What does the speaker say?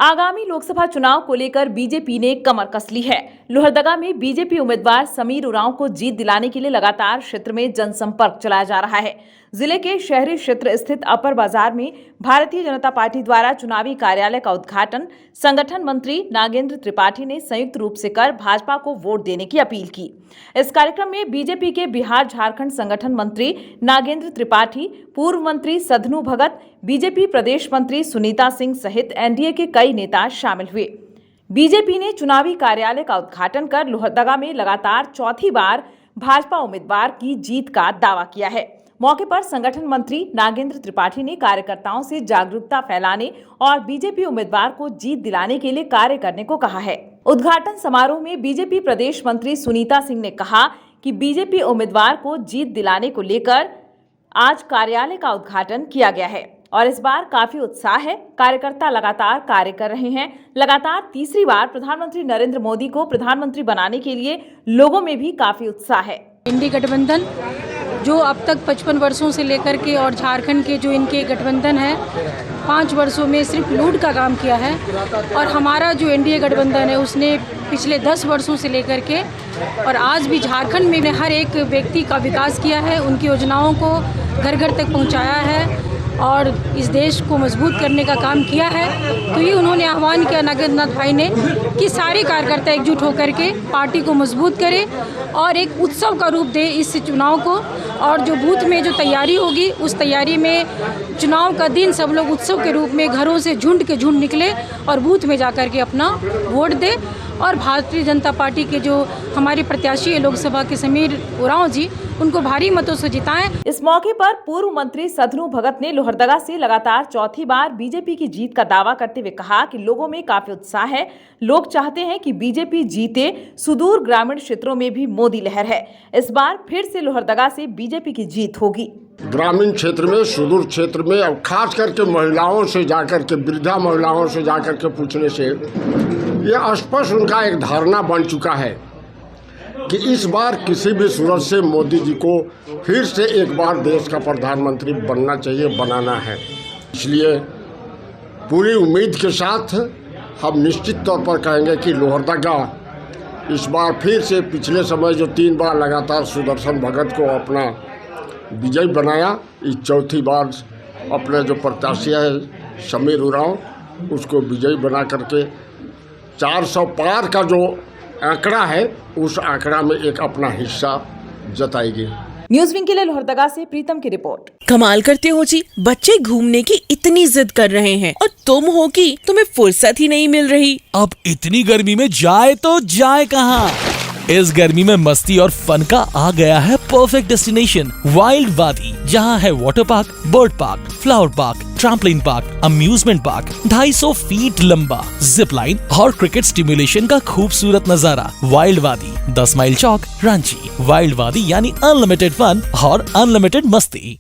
आगामी लोकसभा चुनाव को लेकर बीजेपी ने कमर कस ली है। लोहरदगा में बीजेपी उम्मीदवार समीर उरांव को जीत दिलाने के लिए लगातार क्षेत्र में जनसंपर्क चलाया जा रहा है। जिले के शहरी क्षेत्र स्थित अपर बाजार में भारतीय जनता पार्टी द्वारा चुनावी कार्यालय का उद्घाटन संगठन मंत्री नागेंद्र त्रिपाठी ने संयुक्त रूप से कर भाजपा को वोट देने की अपील की। इस कार्यक्रम में बीजेपी के बिहार झारखंड संगठन मंत्री नागेंद्र त्रिपाठी, पूर्व मंत्री सधनु भगत, बीजेपी प्रदेश मंत्री सुनीता सिंह सहित एनडीए के कई नेता शामिल हुए। बीजेपी ने चुनावी कार्यालय का उद्घाटन कर लोहरदगा में लगातार चौथी बार भाजपा उम्मीदवार की जीत का दावा किया है। मौके पर संगठन मंत्री नागेंद्र त्रिपाठी ने कार्यकर्ताओं से जागरूकता फैलाने और बीजेपी उम्मीदवार को जीत दिलाने के लिए कार्य करने को कहा है। उद्घाटन समारोह में बीजेपी प्रदेश मंत्री सुनीता सिंह ने कहा कि बीजेपी उम्मीदवार को जीत दिलाने को लेकर आज कार्यालय का उद्घाटन किया गया है और इस बार काफी उत्साह है। कार्यकर्ता लगातार कार्य कर रहे हैं। लगातार तीसरी बार प्रधानमंत्री नरेंद्र मोदी को प्रधानमंत्री बनाने के लिए लोगों में भी काफी उत्साह है। इंडी गठबंधन जो अब तक 55 वर्षों से लेकर के और झारखंड के जो इनके गठबंधन है 5 वर्षों में सिर्फ लूट का काम किया है और हमारा जो एनडीए गठबंधन है उसने पिछले 10 वर्षों से लेकर के और आज भी झारखंड में हर एक व्यक्ति का विकास किया है, उनकी योजनाओं को घर घर तक पहुंचाया है और इस देश को मजबूत करने का काम किया है। तो ये उन्होंने आह्वान किया नागेंद्र भाई ने कि सारे कार्यकर्ता एकजुट होकर के पार्टी को मजबूत करें और एक उत्सव का रूप दे इस चुनाव को। और जो बूथ में जो तैयारी होगी उस तैयारी में चुनाव का दिन सब लोग उत्सव के रूप में घरों से झुंड के झुंड निकले और बूथ में जाकर के अपना वोट दे और भारतीय जनता पार्टी के जो हमारे प्रत्याशी है लोकसभा के समीर उरांव जी, उनको भारी मतों से जिताएं। इस मौके पर पूर्व मंत्री सधनु भगत ने लोहरदगा से लगातार चौथी बार बीजेपी की जीत का दावा करते हुए कहा कि लोगों में काफी उत्साह है। लोग चाहते हैं कि बीजेपी जीते। सुदूर ग्रामीण क्षेत्रों में भी मोदी लहर है। इस बार फिर से लोहरदगा से बीजेपी की जीत होगी। ग्रामीण क्षेत्र में, सुदूर क्षेत्र में और खास करके महिलाओं से जाकर के, वृद्धा महिलाओं से जाकर के पूछने से यह स्पष्ट उनका एक धारणा बन चुका है कि इस बार किसी भी सूरत से मोदी जी को फिर से एक बार देश का प्रधानमंत्री बनना चाहिए, बनाना है। इसलिए पूरी उम्मीद के साथ हम निश्चित तौर पर कहेंगे कि लोहरदगा इस बार फिर से पिछले समय जो 3 बार लगातार सुदर्शन भगत को अपना विजय बनाया, इस चौथी बार अपने जो प्रत्याशी है समीर उरांव उसको विजयी बना करके 400 पार का जो आंकड़ा है उस आंकड़ा में एक अपना हिस्सा जताएगी। न्यूज़ विंग के लिए लोहरदगा से प्रीतम की रिपोर्ट। कमाल करते हो जी, बच्चे घूमने की इतनी जिद कर रहे हैं और तुम हो कि तुम्हें फुर्सत ही नहीं मिल रही। अब इतनी गर्मी में जाए तो जाए कहाँ? इस गर्मी में मस्ती और फन का आ गया है परफेक्ट डेस्टिनेशन वाइल्ड वादी, जहाँ है water park, bird park, flower park, trampoline park, amusement park, 250 feet लंबा, जिप लाइन और क्रिकेट स्टिमुलेशन का खूबसूरत नजारा। वाइल्ड वादी, 10 माइल चौक, रांची। वाइल्ड वादी यानी अनलिमिटेड फन और अनलिमिटेड मस्ती।